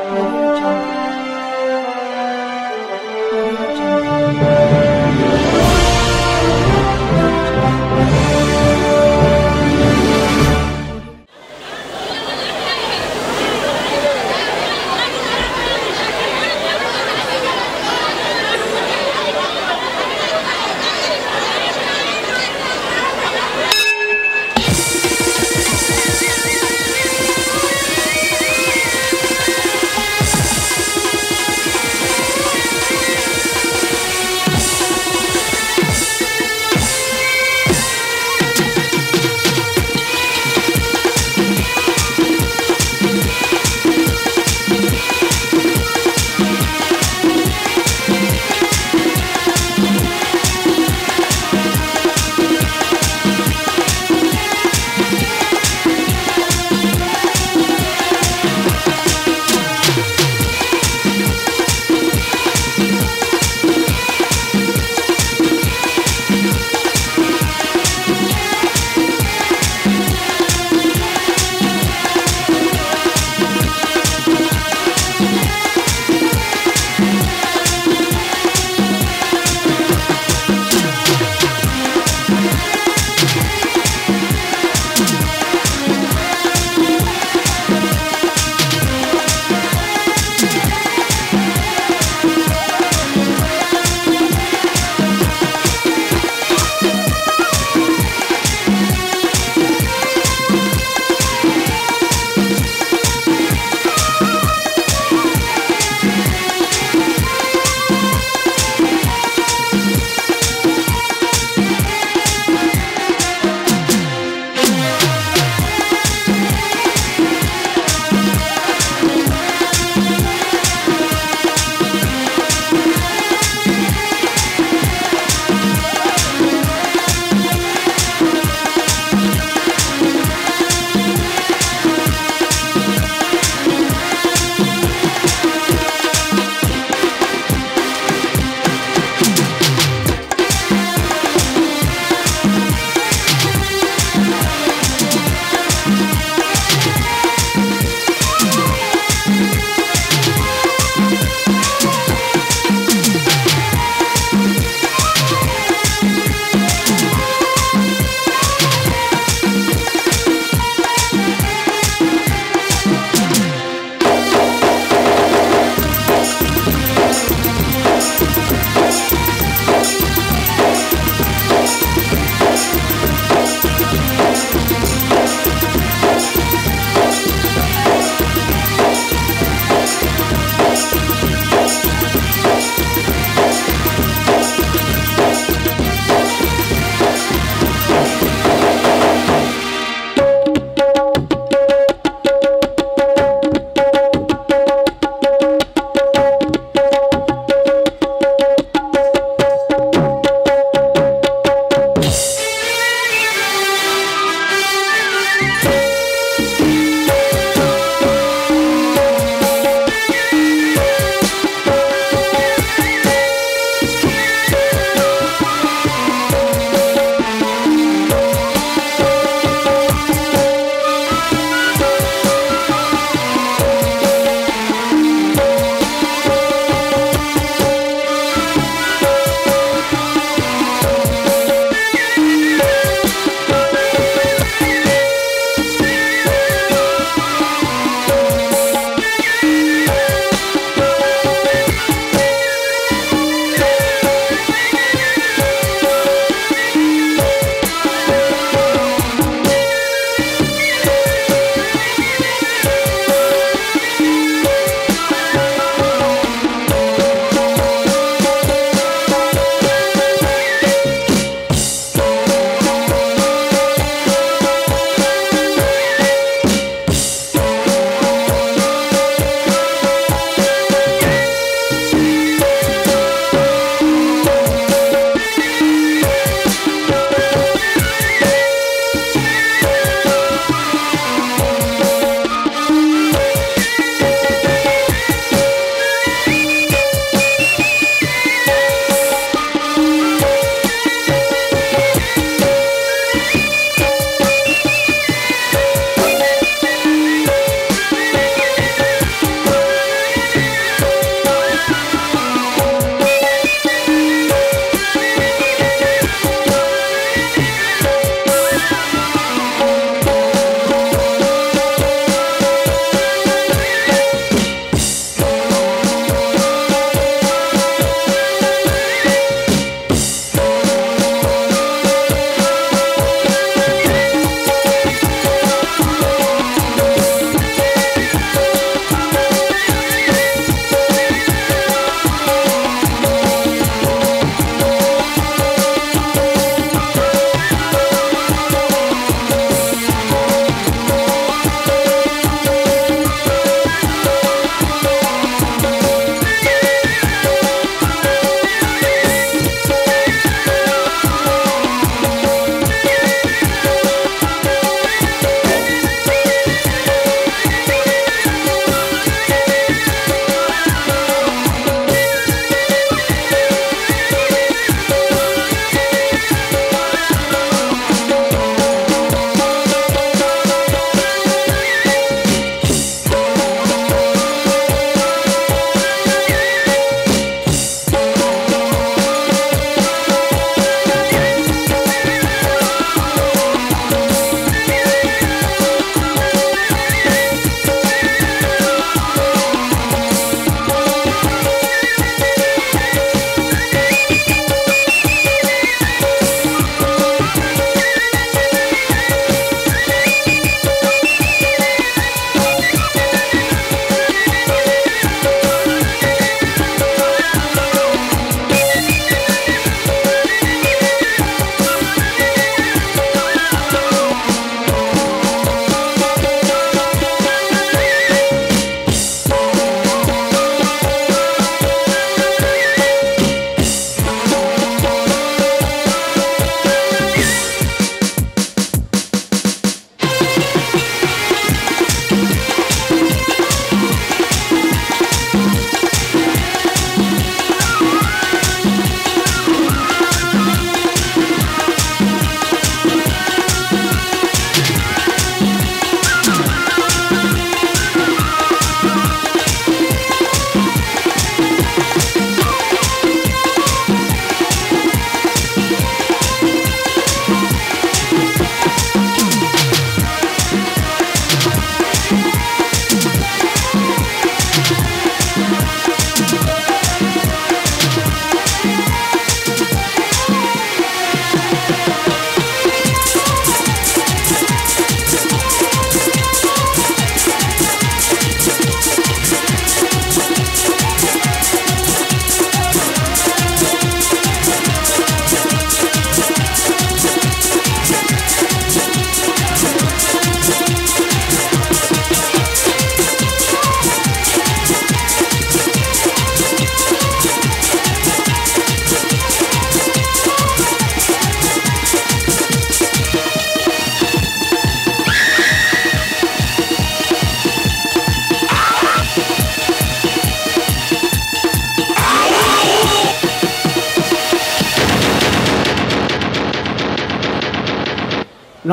Audio Jungle. Audio Jungle.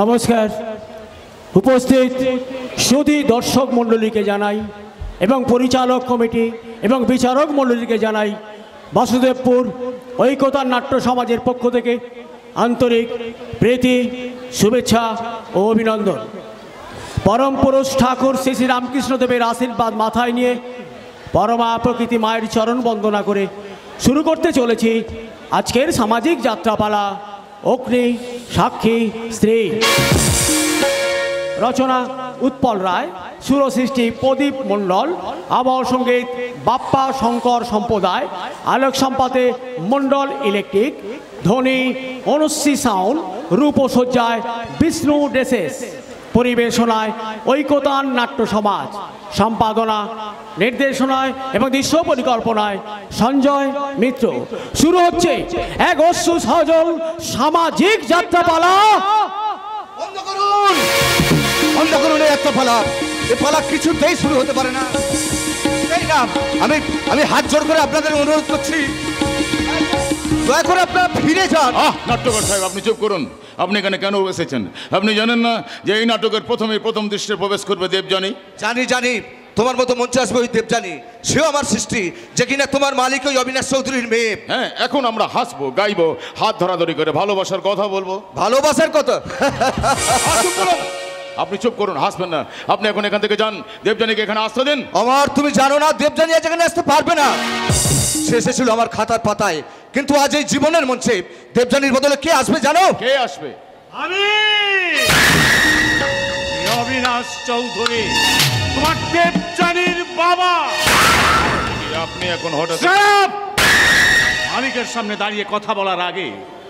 নমস্কার। উপস্থিত সুধী দর্শক মণ্ডলীকে জানাই এবং পরিচালক কমিটি এবং বিচারক মণ্ডলীকে জানাই বাসুদেবপুর ঐকতার নাট্য সমাজের পক্ষ থেকে আন্তরিক প্রীতি, শুভেচ্ছা ও অভিনন্দন। পরম পুরুষ ঠাকুর শ্রী শ্রী রামকৃষ্ণদেবের আশীর্বাদ মাথায় নিয়ে পরমা প্রকৃতি মায়ের চরণ বন্দনা করে শুরু করতে চলেছি আজকের সামাজিক যাত্রাপালা অগ্নি সাক্ষী স্ত্রী। রচনা উৎপল রায়, সুরসৃষ্টি প্রদীপ মণ্ডল, আবহ সঙ্গীত বাপ্পা শঙ্কর সম্প্রদায়, আলোক সম্পাদে মণ্ডল ইলেকট্রিক, ধ্বনি অনুশ্রী সাউন্ড, রূপসজ্জায় বিষ্ণু ড্রেসেস, পরিবেশনায় ঐকতান নাট্য সমাজ, সম্পাদনা নির্দেশনায় এবং দৃশ্য পরিকল্পনায় সঞ্জয় মিত্র। শুরু হচ্ছে এক অশ্রু সজল সামাজিক যাত্রাপালা। বন্ধ করুন, বন্ধ করুন এই যাত্রাপালা। এই পালা কিছুতেই শুরু হতে পারে না। এই না, আমি হাত জোর করে আপনাদের অনুরোধ করছি, দয়া করে আপনারা ফিরে যান। নাট্যকার সাহেব, আপনি চুপ করুন। আপনি এখানে কেন এসেছেন? আপনি জানেন না যে এই নাটকের প্রথম দৃশ্যে প্রবেশ করবে দেবযানী? জানি, তোমার মতো মঞ্চে আসবে ওই দেবযানী। সেও আমার সৃষ্টি, যে কিনা তোমার মালিক ওই অবিনাশ চৌধুরীর মেয়ে। হ্যাঁ, এখন আমরা হাসবো, গাইবো, হাত ধরাধরি করে ভালোবাসার কথা বলবো। ভালোবাসার কথা? আপনি চুপ করুন, হাসবেন না। আপনি এখন এখান থেকে যান, দেবযানীকে এখানে আসতে দিন। আমার তুমি জানো না, দেবযানী আজ এখানে আসতে পারবে না। সে এসেছিল আমার খাতার পাতায়, কিন্তু আজ এই জীবনের মঞ্চে দেবযানীর বদলে কে আসবে জানো? কে আসবে? আমি অবিনাশ চৌধুরী, তোমার দেবযানীর বাবা। আপনি এখন হঠাৎ মালিকের সামনে দাঁড়িয়ে কথা বলার আগে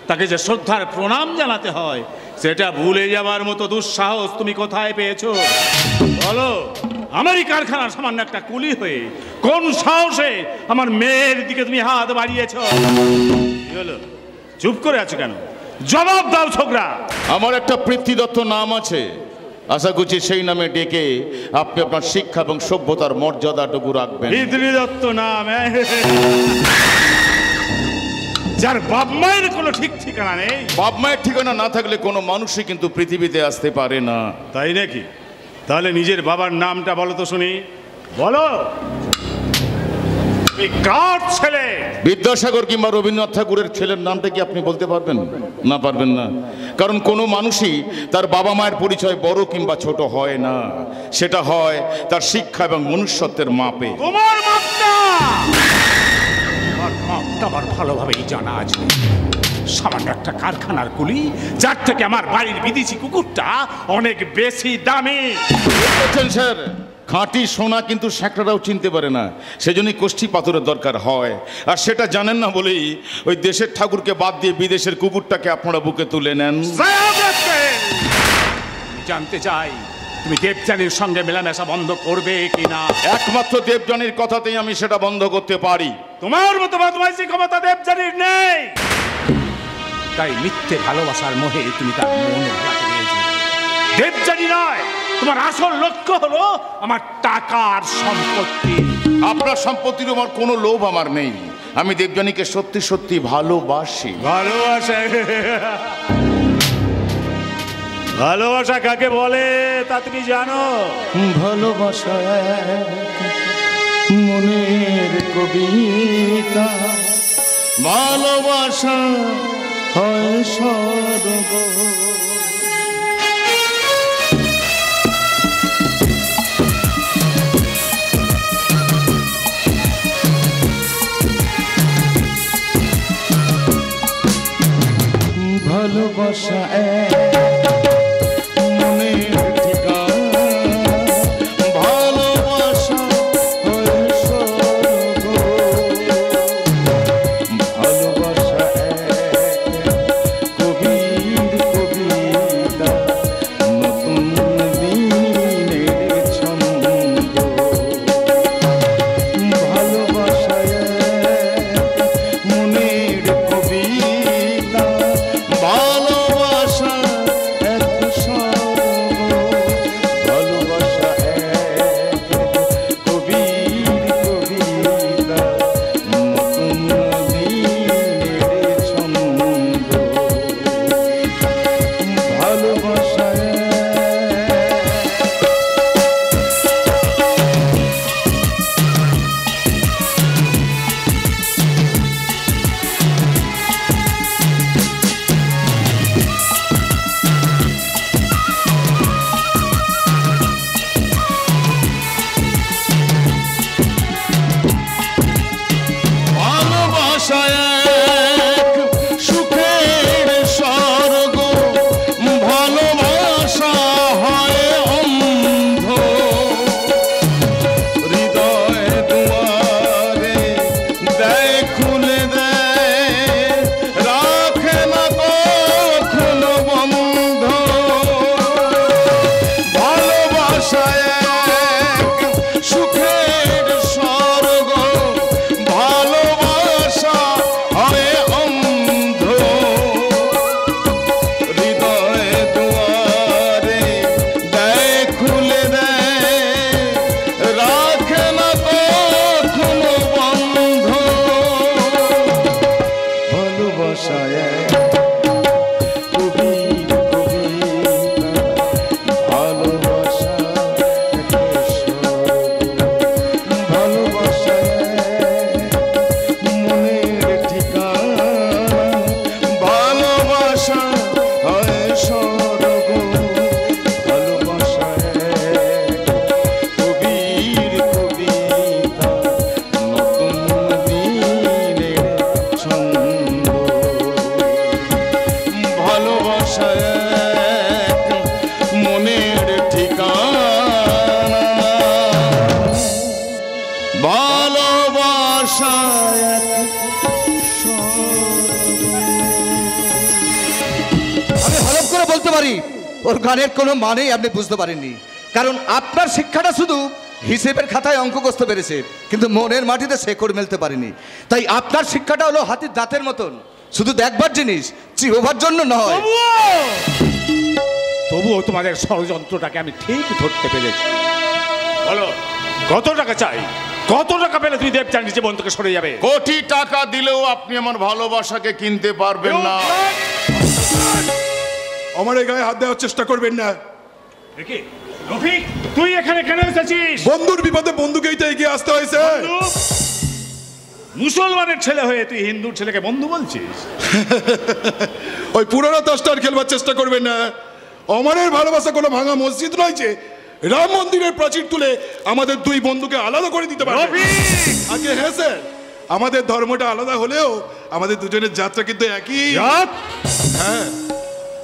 তাকে যে শ্রদ্ধার প্রণাম জানাতে হয়, সেটা ভুলে যাবার মতো দুঃসাহস তুমি কোথায় পেয়েছো বলো? আমারই কারখানার সামান্য একটা কুলি হয়ে কোন সাহসে আমার মেয়ের দিকে তুমি হাত বাড়িয়েছো? কি হলো, চুপ করে আছো কেন? জবাব দাও ছোকরা। আমার একটা পৃথ্বী দত্ত নাম আছে, আশা করছি সেই নামে ডেকে আপনি আপনার শিক্ষা এবং সভ্যতার মর্যাদাটুকু রাখবেন। পৃথ্বী দত্ত নাম, যার বাপ মায়ের কোনো ঠিক ঠিকানা নেই। বাপ মায়ের ঠিকানা না থাকলে কোনো মানুষই কিন্তু পৃথিবীতে আসতে পারে না। তাই নাকি? তাহলে নিজের বাবার নামটা বলো তো শুনি, বলো। তুমি কার ছেলে? বিদ্যাসাগর কিংবা রবীন্দ্রনাথ ঠাকুরের ছেলের নামটা কি আপনি বলতে পারবেন? না, পারবেন না। কারণ কোনো মানুষই তার বাবা মায়ের পরিচয় বড় কিংবা ছোট হয় না, সেটা হয় তার শিক্ষা এবং মনুষ্যত্বের মাপে। তোমার মাপটা আমার ভালোভাবেই জানা আছে। সামান্য একটা কারখানার কুলি, যার থেকে আমার বাড়ির বিদেশি কুকুরটা অনেক বেশি দামি। স্যার, খাঁটি সোনা কিন্তু স্যাঁকড়ারাও চিনতে পারে না, সেজন্যই কোষ্ঠী পাথরের দরকার হয়। আর সেটা জানেন না বলেই ওই দেশের ঠাকুরকে বাদ দিয়ে বিদেশের কুকুরটাকে আপনারা বুকে তুলে নেন। জানতে চাই তুমি দেবযানীর সঙ্গে মেলামেশা বন্ধ করবে কিনা? একমাত্র দেবযানীর কথাতেই আমি সেটা বন্ধ করতে পারি। তোমার মতো বদমাইশি ক্ষমতা দেবযানীর নেই, তাই মিথ্যে ভালোবাসার মোহে তুমি তার মন ভোলাতে পেরেছো। দেবযানী নয়, তোমার আসল লক্ষ্য হলো আমার টাকার সম্পত্তি। আপনার সম্পত্তির আমার কোনো লোভ আমার নেই। আমি দেবযানীকে সত্যি সত্যি ভালোবাসি। ভালোবাসা, ভালোবাসা কাকে বলে তা তুমি জানো? ভালোবাসা মনের কবিতা, ভালোবাসা হয় স্বর্গ। ভালোবাসা ভালোবাসা ভালোবাসা আমি হলফ করে বলতে পারি ওর গানের কোনো মানেই আপনি বুঝতে পারেননি, কারণ আপনার শিক্ষাটা শুধু হিসেবের খাতায় অঙ্ক কষতে পেরেছে, কিন্তু মনের মাটিতে শেকড় মেলতে পারেনি। তাই আপনার শিক্ষাটা হলো হাতির দাঁতের মতন, শুধু দেখবার জিনিস, চিবোবার জন্য নয়। তবুও তোমাদের ষড়যন্ত্রটাকে আমি ঠিক ধরতে পেরেছি। বলো কত টাকা চাই? কত টাকা পেলে তুমি দেবযানীর জীবন থেকে সরে যাবে? কোটি টাকা দিলেও আপনি আমার ভালোবাসাকে কিনতে পারবেন না। আমার এই গায়ে হাত দেওয়ার চেষ্টা করবেন না। দেখি রফিক, তুই এখানে কেন এসেছিস? বন্ধুর বিপদে বন্ধুকেই তো এগিয়ে আসতে হয়েছে। মুসলমানের ছেলে হয়ে তুই হিন্দুর ছেলেকে বন্ধু বলছিস? ওই পুরোনো দশটার খেলবার চেষ্টা করবেন না। অমরের ভালোবাসা কোনো ভাঙা মসজিদ নয় যে রাম মন্দিরের প্রাচীর তুলে আমাদের দুই বন্ধুকে আলাদা করে দিতে পারবে। আগে হ্যাঁ স্যার, আমাদের ধর্মটা আলাদা হলেও আমাদের দুজনের যাত্রা কিন্তু একই। হ্যাঁ,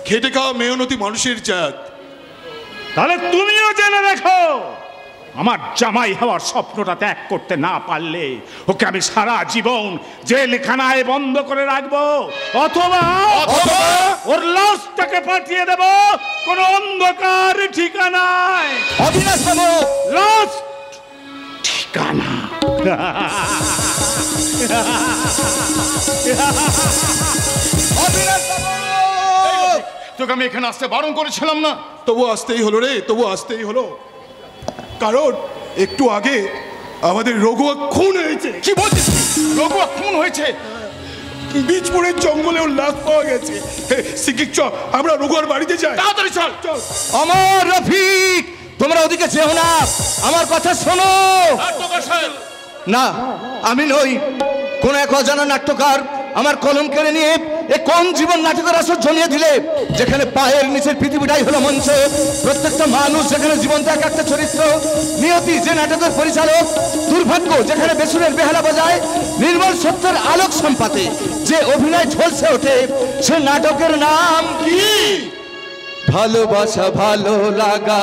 খেটে খাওয়া মেহনতি মানুষের জাত। তাহলে তুমিও জেনে রেখো, আমার জামাই হওয়ার স্বপ্নটা ত্যাগ করতে না পারলে ওকে আমি সারা জীবন জেলখানায় বন্ধ করে রাখবো, অথবা ওর লাশটাকে পাঠিয়ে দেব কোন অন্ধকার ঠিকানায়। অবিনাশ বাবু, লাশ ঠিকানা। অবিনাশ বাবু, তোকে আমি এখানে আসতে বারণ করেছিলাম না? তবু আসতেই হলো রে, তবু আসতেই হলো। কারণ একটু আগে আমাদের রঘুয়া খুন হয়েছে। কি বলছিস? রঘুয়া খুন হয়েছে? বীজপুরের জঙ্গলে ওর লাশ পাওয়া গেছে। সিকিক চ, আমরা রঘুয়ার বাড়িতে যাই। তাড়াতাড়ি চল। চল। অমর, রফিক, তোমরা ওদিকে যেও না, আমার কথা শোনো। নাট্যকার সাহেব, না, আমি নই। কোন এক অজানা নাট্যকার আমার কলম কেড়ে নিয়ে এ কোন জীবন নাটকের আসর জমিয়ে দিলে, যেখানে পায়ের নিচের পৃথিবীটাই হলো মঞ্চ, প্রত্যেকটা মানুষ যেখানে জীবন্ত এক একটা চরিত্র, নিয়তি যে নাটকের পরিচালক, দুর্ভাগ্য যেখানে বেসুরের বেহালা বাজায়, নির্মল সত্যের আলোক সম্পাতে যে অভিনয় ঝলসে ওঠে, সে নাটকের নাম কি? ভালোবাসা ভালো লাগা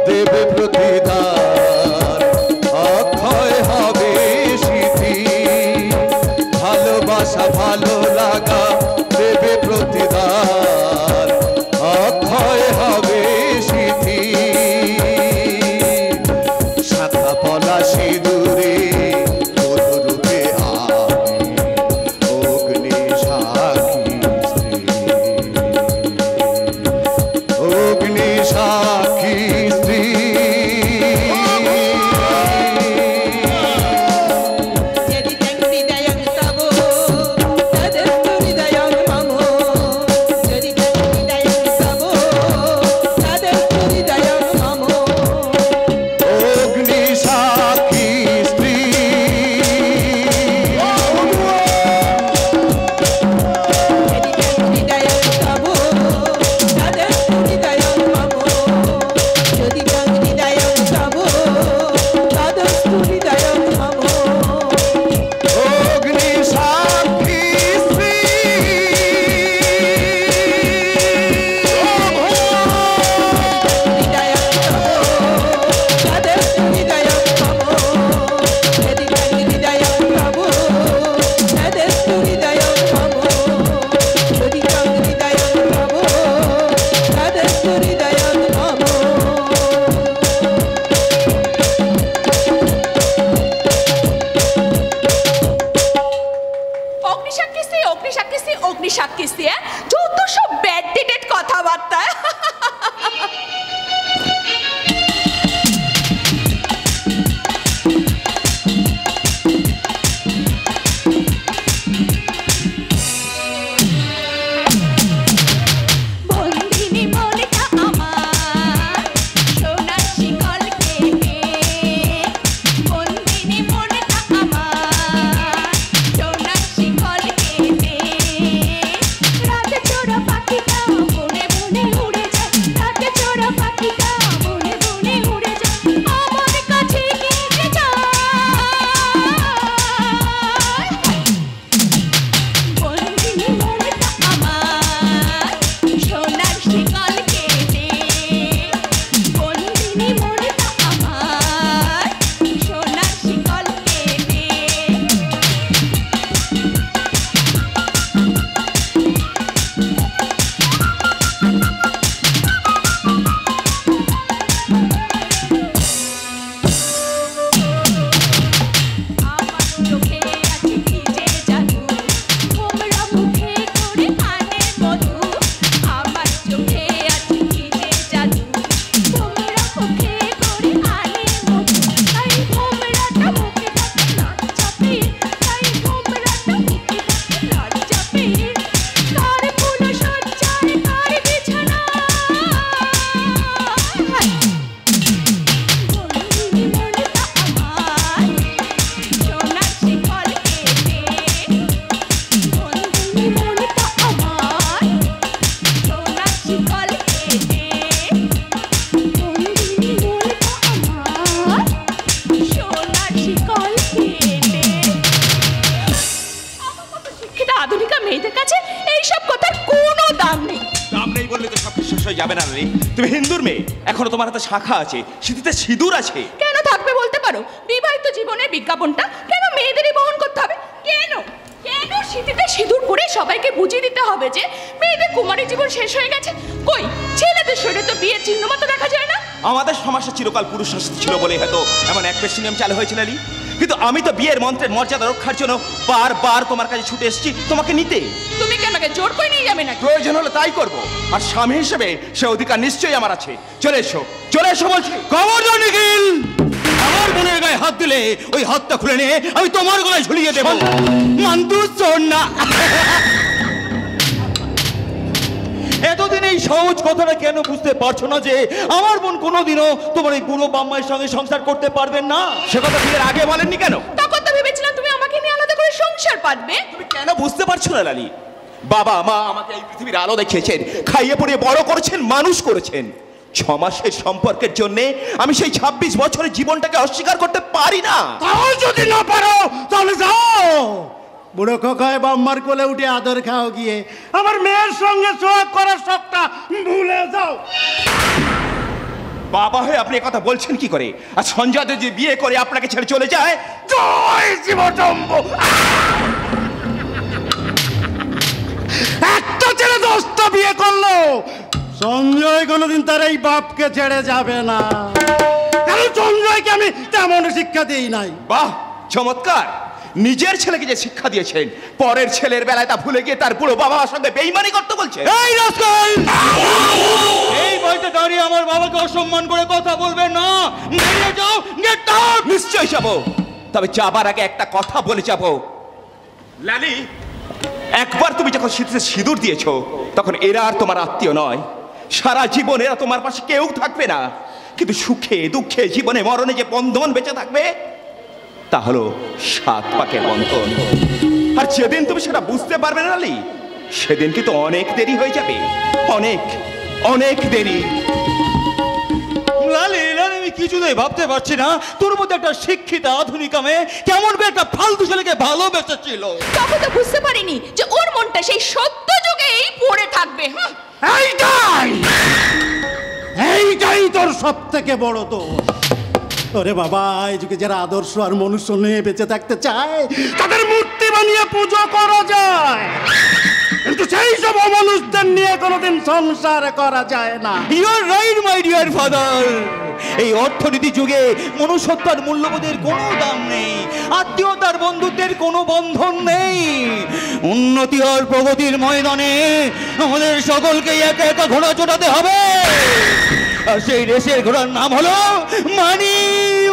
দেবে প্রতিদান, অক্ষয় হবে স্মৃতি। ভালোবাসা ভালো লাগা দেবে প্রতিদান, অক্ষয় হবে স্মৃতি। শাখা পলা সিঁদুরে মধুরূপে আমি অগ্নি সাক্ষী স্ত্রী, অগ্নি সাক্ষী স্ত্রী। অগ্নি সাক্ষী স্ত্রী। হয়ে যাবে না লালি। তুমি হিন্দুর মেয়ে, এখনো তোমার হাতে শাখা আছে, সিঁথিতে সিঁদুর আছে। কেন থাকবে বলতে পারো? বিবাহিত জীবনের বিজ্ঞাপনটা কেন মেয়েদেরই বহন করতে হবে? কেন কেন সিঁথিতে সিঁদুর পরে সবাইকে বুঝিয়ে দিতে হবে যে মেয়েদের কুমারী জীবন শেষ হয়ে গেছে? কই, ছেলেদের শরীরে তো বিয়ের চিহ্ন মতো দেখা যায় না। আমাদের সমাজে চিরকাল পুরুষ শাসন ছিল বলে হয়তো এমন এক পেশি নিয়ম চালু হয়েছিল লালি, কিন্তু আমি তো বিয়ের মন্ত্রের মর্যাদা রক্ষার জন্য বারবার তোমার কাছে ছুটে এসেছি তোমাকে নিতে। তুমি কি আমাকে জোর করে নিয়ে যাবে নাকি? প্রয়োজন হলে তাই করব, আর স্বামী হিসেবে সে অধিকার নিশ্চয়ই আমার আছে। চলে এসো, চলে এসো বলছি। খবরদার নিখিল, আমার বোনের গায়ে হাত দিলে ওই হাতটা খুলে নিয়ে আমি তোমার গলায় ঝুলিয়ে দেব। মান্তু শোন না, এতদিন এই সহজ কথাটা কেন বুঝতে পারছো না যে আমার বোন কোনোদিনও তোমার এই বুড়ো বাম্মায়ের সঙ্গে সংসার করতে পারবেন না? সে কথা বিয়ের আগে বলেননি কেন? তখন তো ভেবেছিলাম তুমি আমাকে নিয়ে আলাদা করে সংসার পাতবে। তুমি কেন বুঝতে পারছো না লালি? বাবা মা আমাকে এই পৃথিবীর আলো দেখিয়েছেন, খাইয়ে পড়িয়ে বড় করেছেন, মানুষ করেছেন। 6 মাসের সম্পর্কের জন্য আমি সেই 26 বছরের জীবনটাকে অস্বীকার করতে পারি না। তাও যদি না পারো তাহলে যাও, বুড়ো খোকায় বাম্মার কোলে উঠে আদর খাও গিয়ে, আমার মেয়ের সঙ্গে সোহাগ করার শখটা ভুলে যাও। বাবা হয়ে আপনি কথা বলছেন কি করে? আর সঞ্জয় যে বিয়ে করে আপনাকে ছেড়ে চলে যায়, জয় শিবটম্ব! একটা ছেলে 10টা বিয়ে করলো, সঞ্জয় কোনোদিন তার এই বাপকে ছেড়ে যাবে না, কারণ সঞ্জয়কে আমি তেমন শিক্ষা দিই নাই। বাহ, চমৎকার! নিজের ছেলেকে যে শিক্ষা দিয়েছেন, পরের ছেলের বেলায় তা ভুলে গিয়ে তার বুড়ো বাবার সঙ্গে বেইমানি করতে বলছে। এই রাস্কাল, এই বয়সে দাঁড়িয়ে আমার বাবাকে অসম্মান করে কথা বলবেন না। বেরিয়ে যাও, গেট আউট! নিশ্চয়ই যাবো, তবে যাবার আগে একটা কথা বলে যাবো। লালি, একবার তুমি যখন সিঁথিতে সিঁদুর দিয়েছো, তখন এরা আর তোমার আত্মীয় নয়। সারা জীবন এরা তোমার পাশে কেউ থাকবে না, কিন্তু সুখে দুঃখে জীবনে মরণে যে বন্ধন বেঁচে থাকবে তা হলো 7 পাকের বন্ধন। আর যেদিন তুমি সেটা বুঝতে পারবে না লালি, সেদিন কিন্তু অনেক দেরি হয়ে যাবে, অনেক অনেক দেরি। লালি, লালি, আমি কিছুতেই ভাবতে পারছি না তোর মধ্যে একটা শিক্ষিত আধুনিক মেয়ে কেমন করে একটা ফালতু ছেলেকে ভালোবেসেছিল। তখন তো বুঝতে পারিনি যে ওর মনটা সেই সত্য যুগেই পড়ে থাকবে। এইটাই তোর সব থেকে বড় দোষ। ওরে বাবা, এই যুগে যারা আদর্শ আর মনুষ্য নিয়ে বেঁচে থাকতে চায়, তাদের মূর্তি বানিয়ে পুজো করা যায়, কিন্তু সেই সব অমানুষদের নিয়ে কোনোদিন সংসার করা যায় না। You are right my dear father. এই অর্থনীতি যুগে মনুষ্যত্বের মূল্যবোধের কোনো দাম নেই, আত্মীয়তার বন্ধুত্বের কোনো বন্ধন নেই। উন্নতি আর প্রগতির ময়দানে আমাদের সকলকে একা একা ঘোড়া চড়াতে হবে, আর সেই রেসের ঘোড়ার নাম হলো মানি।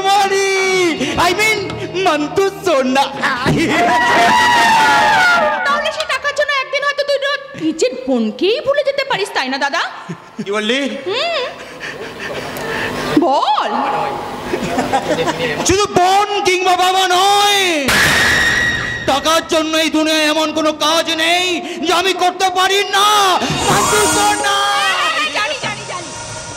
মানি আই মিন মান্তু সোনা। তাহলে সেই টাকার জন্য একদিন হয়তো তুই নিজের বোনকেই ভুলে যেতে পারিস, তাই না দাদা? কি বললি? বল। শুধু বোন কিংবা বাবা নয়, টাকার জন্য এই দুনিয়ায় এমন কোনো কাজ নেই যে আমি করতে পারি না। মান্তু সোনা। জানি জানি জানি,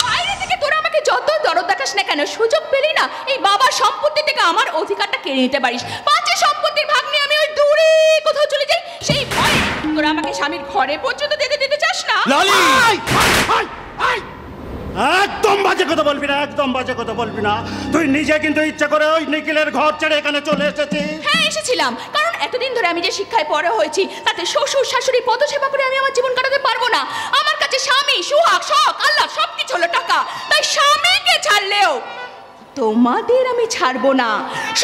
বাইরে থেকে তোরা আমাকে যত দরদ দেখাস না কেন, সুযোগ পেলি না এই বাবার সম্পত্তি থেকে আমার অধিকারটা কেড়ে নিতে পারিস। 5 সম্পত্তির ভাগ নিয়ে আমি ওই দূরে কোথাও চলে যাই, সেই ভয়ে তোরা আমাকে স্বামীর ঘরে পর্যন্ত দিতে চাস না। লালি, একদম বাজে কথা বলবি না, একদম বাজে কথা বলবি না। তুই নিজে কিন্তু ইচ্ছা করে ওই নিখিলের ঘর ছেড়ে এখানে চলে এসেছিস। হ্যাঁ, এসেছিলাম, কারণ এতদিন ধরে আমি যে শিক্ষায় পড়া হয়েছি, তাতে শ্বশুর শাশুড়ি পদসেবা করে আমি আমার জীবন কাটাতে পারবো না। আমার কাছে স্বামী, সুহাগ, শখ, আল্লাহ সবকিছু হলো টাকা। তাই স্বামীকে ছাড়লেও তোমাদের আমি ছাড়বো না।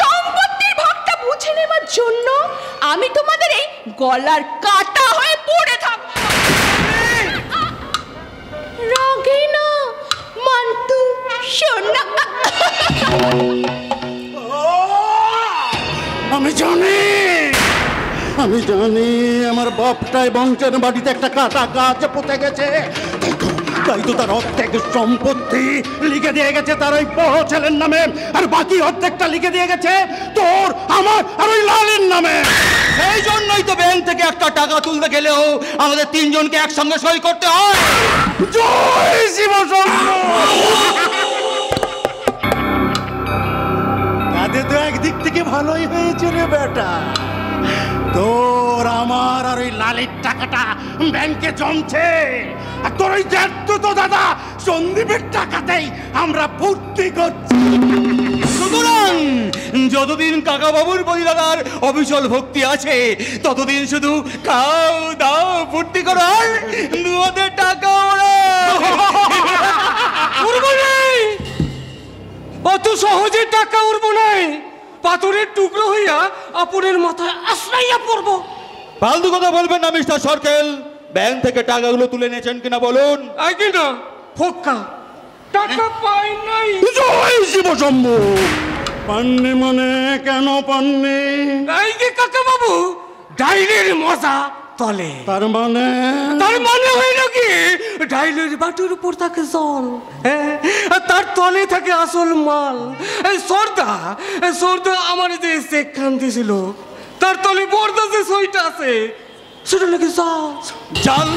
সম্পত্তির ভাগটা বুঝে নেবার জন্য আমি তোমাদের এই গলার কাটা হয়ে পড়ে থাকবো। রাগে না মান্তু সোনা। আমি জানি, আমি জানি আমার বাপটাই বংশের বাড়িতে একটা কাটা গাছ পুঁতে গেছে, তাই তো তার অর্ধেক সম্পত্তি লিখে দিয়ে গেছে তার ওই বড় ছেলের নামে, আর বাকি অর্ধেকটা লিখে দিয়ে গেছে তোর, আমার আর ওই লালের নামে। সেই জন্যই তো ব্যাংক থেকে একটা টাকা তুলতে গেলেও আমাদের 3 জনকে একসঙ্গে সই করতে হয়। জয় শিব শম্ভু। তাদের তো একদিক থেকে ভালোই হয়েছে রে বেটা, তোর আমার আর ওই লালের টাকাটা ব্যাংকে জমছে, আর তোর ওই জ্যাঠতো তো দাদা সন্দীপের টাকাতেই আমরা ফুর্তি করছি। সুতরাং যতদিন কাকা বাবুর পরিবার অবিচল ভক্তি আছে ততদিন শুধু খাও দাও ফুর্তি করো আর দুধের টাকা অত সহজে টাকা উড়বো নাই, পাথরের টুকরো হইয়া আপনের মাথায় আশ্রাইয়া পড়বো। ফালতু কথা বলবেন না মিস্টার সরকেল। ব্যাংক থেকে টাকাগুলো তুলে নিয়েছেন কিনা বলুন। আই কিনা ফোক্কা টাকা পাই নাই। জয় শিব শম্ভু। পান্নে মানে কেন পান্নে? এই যে কাকা বাবু ডাইলের মজা তলে। তার মানে হইল কি ডাইলের বাটুর উপর থাকে জল, হ্যাঁ, আর তার তলে থাকে আসল মাল। এই সর্দা আমার যে চেক খান দিয়েছিল তার তলে বর্দা যে সইটা আছে সেটা নাকি জাল।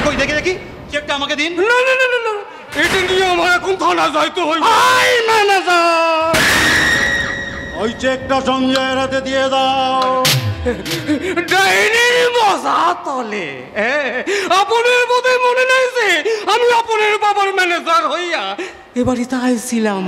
কই দেখি দেখি চেকটা আমাকে দিন। না না না না, এটা নিয়ে আমার এখন থানা যাইতে হইবে। আই ম্যানেজার, ওই চেকটা সঞ্জয়ের হাতে দিয়ে দাও। ডাইনির মজা তলে, আপনার বোধহয় মনে নাই যে আমি আপনার বাবার ম্যানেজার হইয়া এবারে আইছিলাম।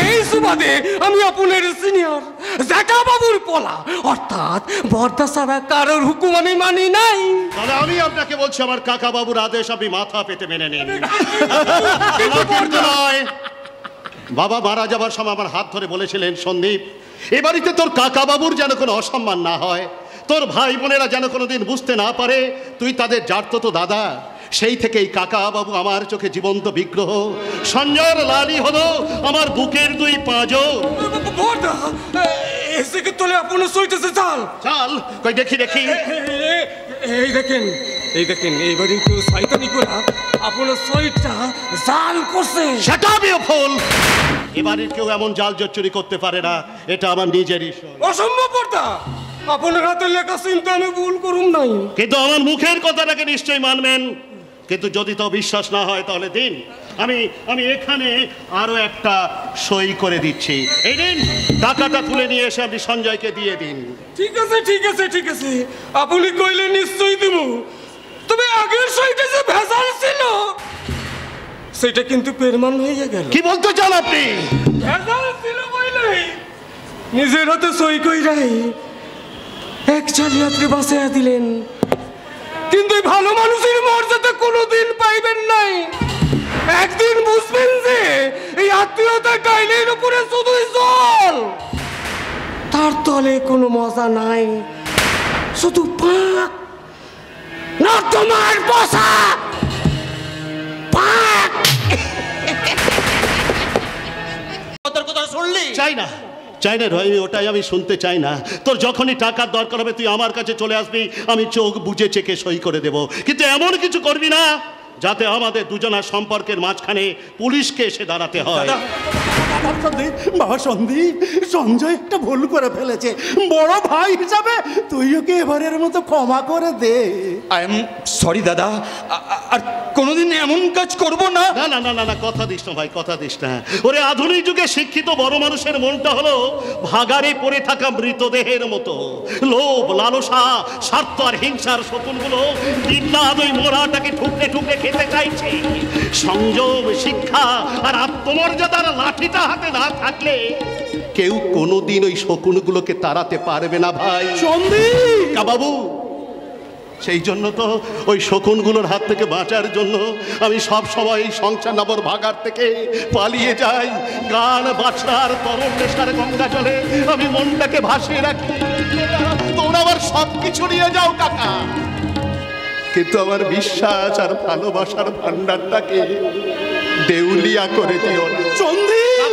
এই সুবাদে আমি আপনার সিনিয়র জ্যাঠা বাবুর পোলা, অর্থাৎ বর্দা ছাড়া কারোর হুকুম আমি মানি নাই। তাহলে আমি আপনাকে বলছি আমার কাকা বাবুর আদেশ আপনি মাথা পেতে মেনে নিন। বাবা মারা যাবার সময় আমার হাত ধরে বলেছিলেন, সন্দীপ এ বাড়িতে তোর কাকা বাবুর যেন কোনো অসম্মান না হয়, তোর ভাই বোনেরা যেন কোনোদিন বুঝতে না পারে তুই তাদের জারতো দাদা। সেই থেকেই কাকা বাবু আমার চোখে জীবন্ত বিগ্রহ। সঞ্জয়ের লালি হলো আমার বুকের দুই পাঁজর। বর্দা এসে কি তোলে আপনার সইতেছে চাল চাল কই দেখি দেখি। এই দেখেন এইবারে কেউ শয়তানি করে আপনার সইটা জাল করছে। সেটা আমিও ফুল। এবারে কেউ এমন জাল জোট চুরি করতে পারে না, এটা আমার নিজেরই সই। অসম্ভব বর্দা, আপনার হাতে লেখা চিন্তা আমি ভুল করুম নাই। কিন্তু আমার মুখের কথাটাকে নিশ্চয়ই মানবেন। কিন্তু যদি তো বিশ্বাস না হয় তাহলে দিন, আমি এখানে আরো একটা সই করে দিচ্ছি। এই দিন টাকাটা তুলে নিয়ে এসে আপনি সঞ্জয়কে দিয়ে দিন। ঠিক আছে, আপনি কইলে নিশ্চয়ই দিব। তবে আগের সইটা যে ভেজাল ছিল সেটা কিন্তু পেরমান হয়ে গেল। কি বলতে চান আপনি? ভেজাল ছিল বইলে নিজের হাতে সই কইরাই এক জালিয়াত্রী বাঁচাইয়া দিলেন। কিন্তু ভালো মানুষের মর্যাদা কোনোদিন পাইবেন নাই। একদিন বুঝবেন যে এই আত্মীয়তা ডাইলের উপরে শুধুই জল, তার তলে কোনো মজা নাই, শুধু পাক না তোমার বসা পাক। কথা শুনলি? চাই না রহিমি, ওটাই আমি শুনতে চাই না। তোর যখনই টাকার দরকার হবে তুই আমার কাছে চলে আসবি, আমি চোখ বুজে চেকে সই করে দেব। কিন্তু এমন কিছু করবি না যাতে আমাদের দুজনের সম্পর্কের মাঝখানে পুলিশকে এসে দাঁড়াতে হয়। বাবা সন্দীপ, সঞ্জয় একটা ভুল করে ফেলেছে, বড় ভাই হিসাবে তুই ওকে এবারের মতো ক্ষমা করে দে। আই এম সরি দাদা, আর কোনোদিন এমন কাজ করব না। না না না না না, কথা দিস না ভাই, কথা দিস না। ওরে আধুনিক যুগে শিক্ষিত বড় মানুষের মনটা হলো ভাগাড়ে পড়ে থাকা মৃতদেহের মতো। লোভ, লালসা, স্বার্থ আর হিংসার শকুনগুলো দিনরাত ওই মোড়াটাকে ঠুকরে ঠুকরে খেতে চাইছে। সংযম, শিক্ষা আর আত্মমর্যাদার লাঠিটা হাতে না থাকলে কেউ কোনোদিন ওই শকুনগুলোকে তাড়াতে পারবে না ভাই। সন্দীপ বাবু, সেই জন্য তো ওই শকুনগুলোর হাত থেকে বাঁচার জন্য আমি সব সময় এই সংসার নগর ভাগার থেকে পালিয়ে যাই। গান বাছার তরল নেশার গঙ্গা জলে আমি মনটাকে ভাসিয়ে রাখি। তোমরা আবার সব কিছু নিয়ে যাও কাকা, কিন্তু আমার বিশ্বাস আর ভালোবাসার ভান্ডারটাকে দেউলিয়া করে দিও না।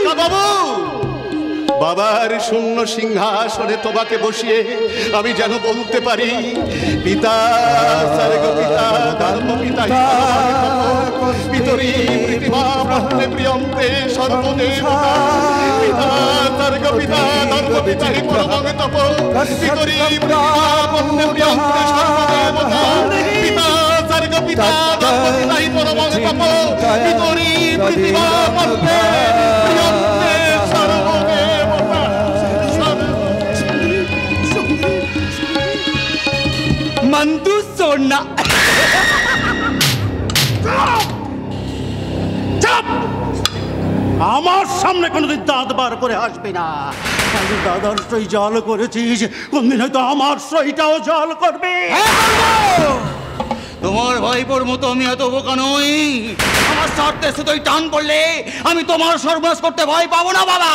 কাকা বাবু, বাবার শূন্য সিংহাসনে তোমাকে বসিয়ে আমি যেন বলতে পারি, পিতা স্বর্গ পিতা ধর্ম পিতা পিতরি প্রতিভা ব্রহ্মে প্রিয়ন্তে সর্বদেবতা, পিতা স্বর্গ পিতা ধর্ম পিতা পরমং তপ পিতরি প্রতিভা ব্রহ্মে প্রিয়ন্তে সর্বদেবতা, পিতা স্বর্গ পিতা ধর্ম পিতা পরমং তপ পিতরি প্রতিভা ব্রহ্মে প্রিয়ন্তে সর্বদেবতা। मंदू सोना আমার সামনে কোনোদিন দাঁত বার করে আসবে না। আমি দাদার সই জল করেছিস, কোনদিন হয়তো আমার সইটাও জল করবে। তোমার ভাইপোর মতো আমি এত বোকা নই। আমার স্বার্থে শুধুই টান পড়লে আমি তোমার সর্বনাশ করতে ভয় পাবো না বাবা।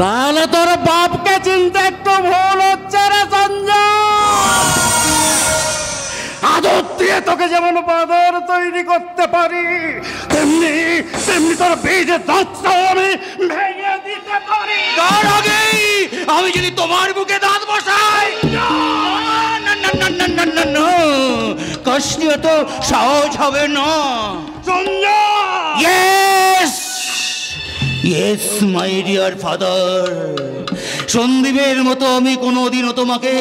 তাহলে তোর বাপকে চিন্তা একটু ভুল হচ্ছে রে সঞ্জয়। আদর দিয়ে তোকে যেমন বাদর তৈরি করতে পারি, তেমনি তেমনি তোর বীজের দাঁতটাও আমি ভেঙে দিতে পারি। তার আগেই আমি যদি তোমার বুকে দাঁত বসাই, কষ্ট তো সহজ হবে না। Yes yes my dear father, সন্দীপের মতো আমি কোনোদিনও তোমাকে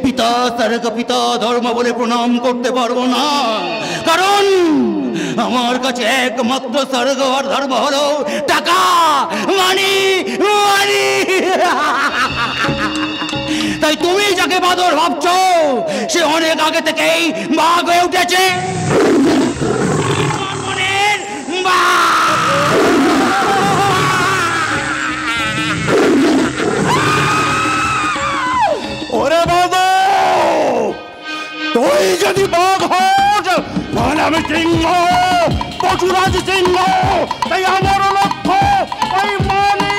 পিতা তারকা পিতা ধর্ম বলে প্রণাম করতে পারবো না, কারণ আমার কাছে একমাত্র স্বর্গ আর ধর্ম হলো টাকা, মানি মানি। তাই তুমি যাকে বাদর ভাবছো সে অনেক আগে থেকেই বাঘ হয়ে উঠেছে। ওরে বাবা, তুই যদি বাঘ হস তাহলে আমি সিংহ, পশুরাজ সিংহ। তাই আমার লক্ষ্য ওই মানি।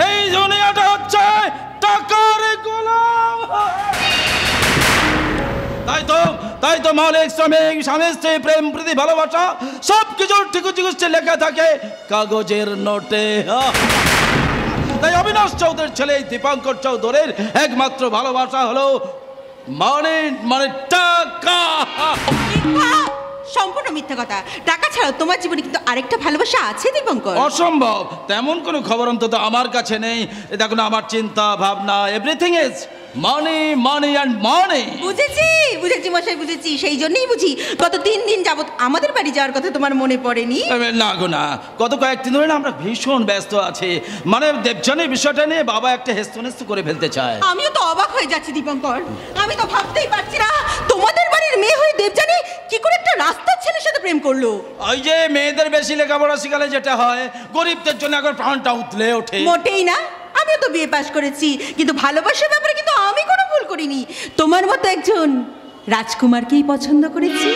এই দুনিয়াটা হচ্ছে টাকার গোলাম। তাই তো মালিক শ্রমিক স্বামী স্ত্রী প্রেম প্রীতি ভালোবাসা সব কিছু ঠিকুচিকুষ্টি লেখা থাকে কাগজের নোটে। তাই অবিনাশ চৌধুরীর ছেলে দীপঙ্কর চৌধুরীর একমাত্র ভালোবাসা হলো মানে মানে টাকা। সম্পূর্ণ মিথ্যা কথা। টাকা ছাড়াও তোমার জীবনে কিন্তু আরেকটা ভালোবাসা আছে দীপঙ্কর। অসম্ভব, তেমন কোনো খবর অন্তত আমার কাছে নেই। দেখো না, আমার চিন্তা ভাবনা everything is money money and money. বুঝেছি বুঝেছি মশাই, বুঝেছি। সেই জন্যই বুঝি গত 3 দিন যাবত আমাদের বাড়ি যাওয়ার কথা তোমার মনে পড়েনি। না গো না, গত কয়েকদিন ধরে না আমরা ভীষণ ব্যস্ত আছি। মানে দেবযানীর বিষয়টা নিয়ে বাবা একটা হেস্তনেস্ত করে ফেলতে চায়। আমিও তো অবাক হয়ে যাচ্ছি দীপঙ্কর। আমি তো ভাবতেই পারছি না তোমাদের বাড়ির মেয়ে হয়ে দেবযানী কি করে একটা রাস্তার ছেলের সাথে প্রেম করলো। ওই যে মেয়েদের বেশি লেখাপড়া শিখালে যেটা হয়, গরিবদের জন্য একবার প্রাণটা উতলে ওঠে। মোটেই না, আমিও তো বিয়ে পাশ করেছি, কিন্তু ভালোবাসার ব্যাপারে কিন্তু আমি কোনো ভুল করিনি। তোমার মতো একজন রাজকুমারকেই পছন্দ করেছি।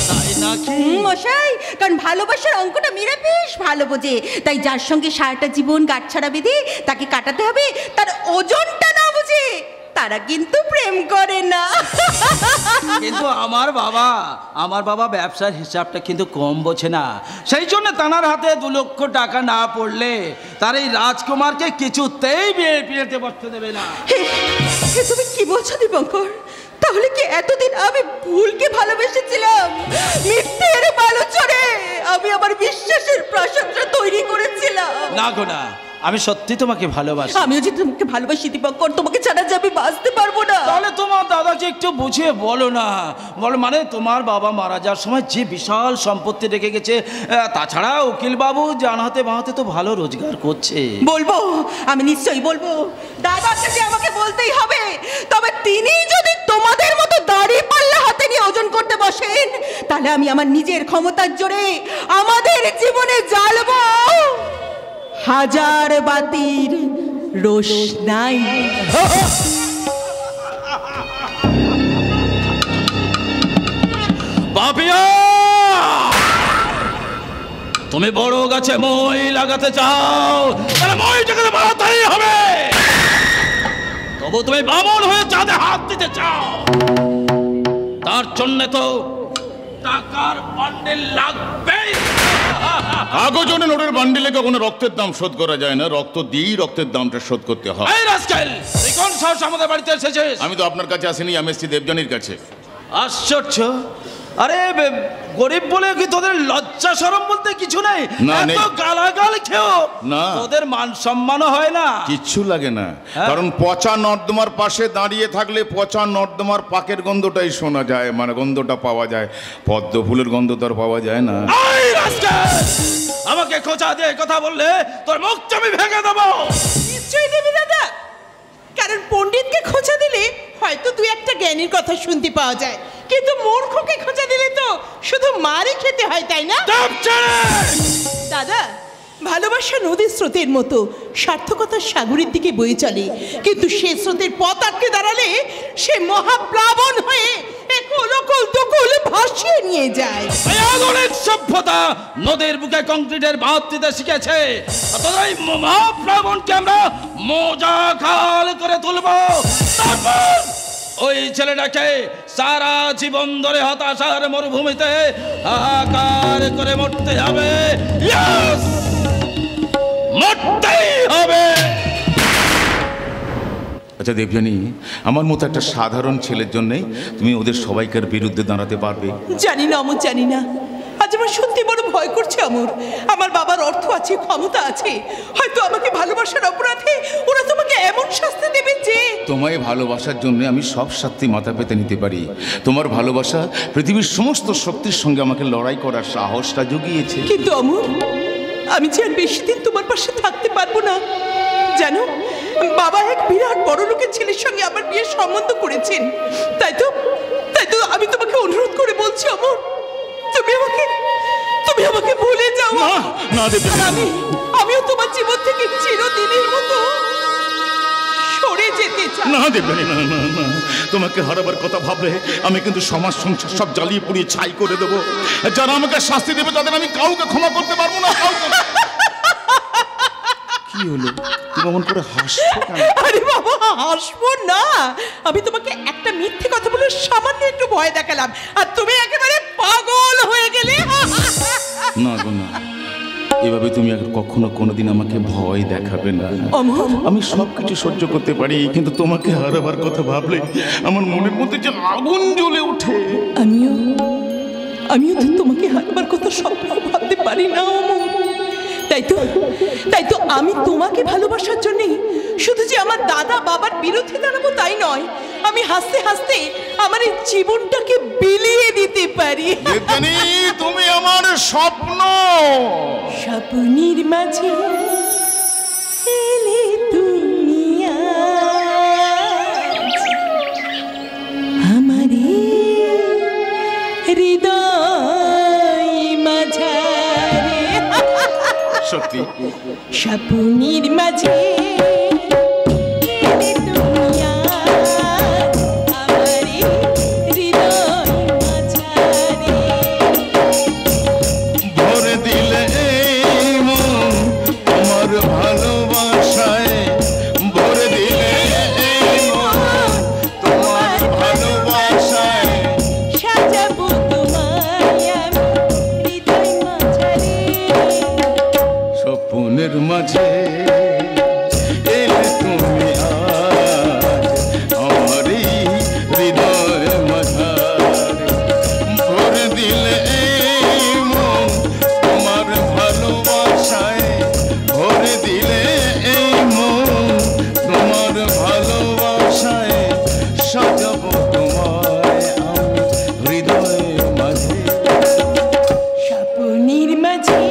তাই নাকি মশাই? কারণ ভালোবাসার অঙ্কটা মীরা বেশ ভালো বোঝে। তাই যার সঙ্গে সারাটা জীবন গাঁটছাড়া বেঁধে তাকে কাটাতে হবে, তার ওজনটা না বুঝে তারা কিন্তু প্রেম করে না। কিন্তু আমার বাবা ব্যবসার হিসাবটা কিন্তু কম বোঝে না। সেই জন্য তানার হাতে 2 লক্ষ টাকা না পড়লে তার এই রাজকুমারকে কিছুতেই বিয়েতে বসতে দেবে না। তুমি কি বলছো দীপঙ্কর? তাহলে কি এতদিন আমি ভুলকে ভালোবেসেছিলাম? মিথ্যের বালুচরে আমি আমার বিশ্বাসের প্রশংসা তৈরি করেছিলাম। না গো না, আমি সত্যি তোমাকে ভালোবাসি। আমিও যে তোমাকে ভালোবাসি দীপঙ্কর, তোমাকে ছাড়া যে আমি বাঁচতে পারবো না। তাহলে তোমার দাদাকে একটু বুঝিয়ে বলো না। বলো মানে তোমার বাবা মারা যাওয়ার সময় যে বিশাল সম্পত্তি রেখে গেছে, তাছাড়া উকিল বাবু জানাতে বানাতে তো ভালো রোজগার করছে। বলবো, আমি নিশ্চয়ই বলবো। দাদাকে যে আমাকে বলতেই হবে। তবে তিনি যদি তোমাদের মতো দাড়ি পাল্লা হাতে নিয়ে ওজন করতে বসেন, তাহলে আমি আমার নিজের ক্ষমতার জোরে আমাদের জীবনে জ্বালবো 1000 বাতির রোশনাই। পাপিয়া, তুমি বড় গাছে মই লাগাতে চাও, তাহলে মইটাকে বাড়াতেই হবে। তবু তুমি বামন হয়ে চাঁদে হাত দিতে চাও, তার জন্য তো টাকার বান্ডিল লাগবে। কাগজ ও নোটের বান্ডিলে কখনো রক্তের দাম শোধ করা যায় না, রক্ত দিয়েই রক্তের দামটা শোধ করতে হয়। এই রাস্কেল, তুই কোন সাহস আমাদের বাড়িতে এসেছিস? আমি তো আপনার কাছে আসিনি, আমি এসেছি দেবযানীর কাছে। আশ্চর্য! আরে গরিব বলে কি তোদের লজ্জা শরম বলতে কিছু নেই? এত গালাগাল খেও না, তোদের মান সম্মানও হয় না, কিচ্ছু লাগে না। কারণ পচা নর্দমার পাশে দাঁড়িয়ে থাকলে পচা নর্দমার পাকের গন্ধটাই শোনা যায়, মানে গন্ধটা পাওয়া যায়। পদ্ম ফুলের গন্ধ তো আর পাওয়া যায় না। আমাকে খোঁচা দিয়ে কথা বললে তোর মুখটা আমি ভেঙে দেবো। নিশ্চয়ই দেবী দাদা, কারণ পণ্ডিতকে খোঁচা দিলে হয়তো দুই একটা জ্ঞানীর কথা শুনতে পাওয়া যায়, কিন্তু মূর্খকে খোঁচা দিলে তো শুধু মারই খেতে হয়, তাই না? দাদা, ভালোবাসা নদীর স্রোতের মতো সার্থকতার সাগরের দিকে বয়ে চলে, কিন্তু সে স্রোতের পথ আটকে দাঁড়ালে সে মহাপ্লাবন হয়ে ভাসিয়ে নিয়ে যায়। আধুনিক সভ্যতা নদীর বুকে কংক্রিটের বাঁধ দিতে শিখেছে, তোদের মহাপ্লাবনকে আমরা মোজা খাল করে তুলব। ওই ছেলেটাকে সারা জীবন ধরে হতাশার মরুভূমিতে হাহাকার করে মরতে হবে, মরতেই হবে। আচ্ছা দেবযানী, আমার মতো একটা সাধারণ ছেলের জন্যে তুমি ওদের সবাইকার বিরুদ্ধে দাঁড়াতে পারবে? জানি না অমর, জানি না। আজ আমার সত্যি বড় ভয় করছে অমর। আমার বাবার অর্থ আছে, ক্ষমতা আছে, হয়তো আমাকে ভালোবাসার অপরাধে ওরা তোমাকে এমন শাস্তি দেবে যে তোমায় ভালোবাসার জন্য আমি সব শাস্তি মাথা পেতে নিতে পারি। তোমার ভালোবাসা পৃথিবীর সমস্ত শক্তির সঙ্গে আমাকে লড়াই করার সাহসটা জুগিয়েছে। কিন্তু অমর, আমি যে আর বেশি দিন তোমার পাশে থাকতে পারবো না। জানো, বাবা এক বিরাট বড় লোকের ছেলের সঙ্গে আমার বিয়ের সম্বন্ধ করেছেন। তাই তো আমি তোমাকে অনুরোধ করে বলছি অমর, তুমি আমাকে ভুলে যাও না। আমিও তোমার জীবন থেকে চিরদিনের মতো সরে যেতে চাই। না দেবযানী, না না না, তোমাকে হারাবার কথা ভাবলে আমি কিন্তু সমাজ সংসার সব জ্বালিয়ে পুড়িয়ে ছাই করে দেবো। যারা আমাকে শাস্তি দেবে তাদের আমি কাউকে ক্ষমা করতে পারবো না। কি হলো, তুমি এমন করে হাসছো কেন? আরে বাবা, হাসবো না, আমি তোমাকে একটা মিথ্যে কথা বলে সামান্য একটু ভয় দেখালাম আর তুমি একেবারে পাগল হয়ে গেলে। না গো না, এভাবে তুমি কখনো কোনোদিন আমাকে ভয় দেখাবে না। আমি সব কিছু সহ্য করতে পারি, কিন্তু তোমাকে হারাবার কথা ভাবলে আমার মনের মধ্যে যে আগুন জ্বলে ওঠে। আমিও তো তোমাকে হারাবার কথা স্বপ্ন ভাবতে পারি না অমর। তাই তো আমি তোমাকে ভালোবাসার জন্য শুধু যে আমার দাদা বাবার বিরুদ্ধে দাঁড়াবো তাই নয়, আমি হাসতে হাসতে আমার এই জীবনটাকে বিলিয়ে দিতে পারি। তুমি আমার স্বপ্ন, স্বপ্নের মাঝে এলে তুমি আমার হৃদয় মাঝারে। সত্যি স্বপ্নের মাঝে মাঝে এলে তুমি আজ আমার হৃদয় মাঝারে, ভরে দিলে মন তোমার ভালোবাসায়, ভরে দিলে মন তোমার ভালোবাসায়, সাজাবো তোমায় আমি হৃদয়ের মাঝে। স্বপ্নের মাঝে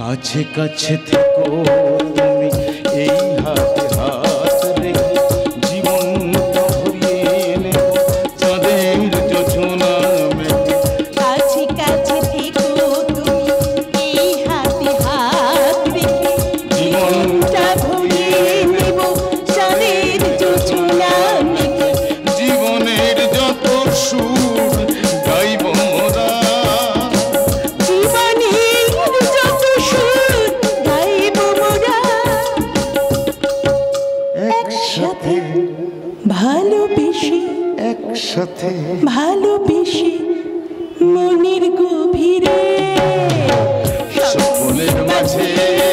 কাছে কাছে থেকো তুমি, এই হাতে হাত রেখে জীবনটা ভরিয়ে নেব চাঁদের যোজনা মেঘে। কাছে কাছে থেকো তুমি, এই হাতে হাত রেখে জীবনটা ভরিয়ে নেব চাঁদের যোজনা মেঘে। জীবনের একসাথে ভালোবেসে, একসাথে ভালোবেসে মনের গভীরে স্বপ্নের মাঝে এলে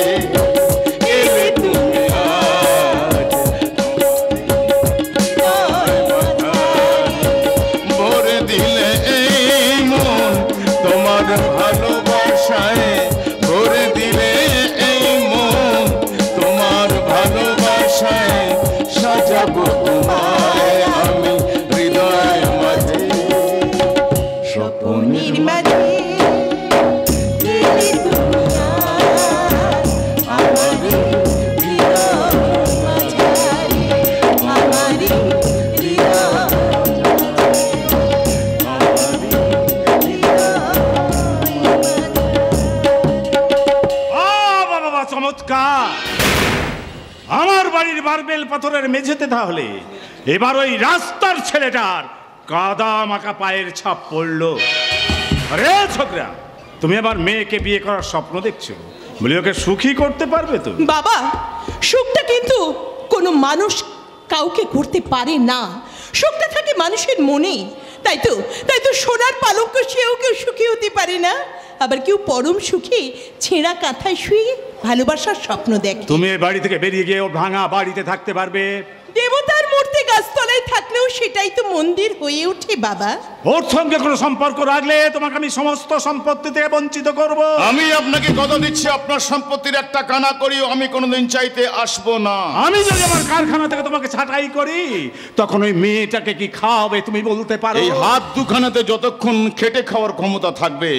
তুমি আজ, ভরে দিলে এই মন তোমার ভালোবাসায়, ভরে দিলে এই মন তোমার ভালোবাসায়, সাজাবো তোমায় আমি হৃদয় মাঝে, স্বপ্নের মাঝে এলে তুমি আজ, আমারই হৃদয় মাঝারে, আমারই হৃদয় বাবা চমৎকার! আমার বাড়ির মার্বেল পাথরের মেঝেতে তাহলে এবার ওই রাস্তার ছেলেটার কাদা মাখা পায়ের ছাপ পড়লো। আরে ছোকরা, তুমি আবার মেয়েকে বিয়ে করার স্বপ্ন দেখছো, বলি ওকে সুখী করতে পারবে তো? বাবা, সুখটা কিন্তু কোনো মানুষ কাউকে করতে পারে না, সুখটা থাকে মানুষের মনে। তাই তো সোনার পালঙ্ক সেও কেউ সুখী হতে পারে না, আবার কেউ পরম সুখে ছেঁড়া কাঁথায় শুয়ে ভালোবাসার স্বপ্ন দেখে। তুমি এ বাড়ি থেকে বেরিয়ে গিয়ে ওর ভাঙা বাড়িতে থাকতে পারবে? দেবতার মূর্তি গাছতলায় থাকলেও সেটাই তো মন্দির হয়ে ওঠে বাবা। ওর সঙ্গে কোনো সম্পর্ক রাখলে তোমাকে আমি সমস্ত সম্পত্তি থেকে বঞ্চিত করব। আমি আপনাকে কথা দিচ্ছি, আপনার সম্পত্তির একটা কানা করিও আমি কোনোদিন চাইতে আসবো না। আমি যদি আমার কারখানা থেকে তোমাকে ছাঁটাই করি, তখন ওই মেয়েটাকে কি খাওয়াবে তুমি বলতে পারো? এই হাত দুখানাতে যতক্ষণ খেটে খাওয়ার ক্ষমতা থাকবে,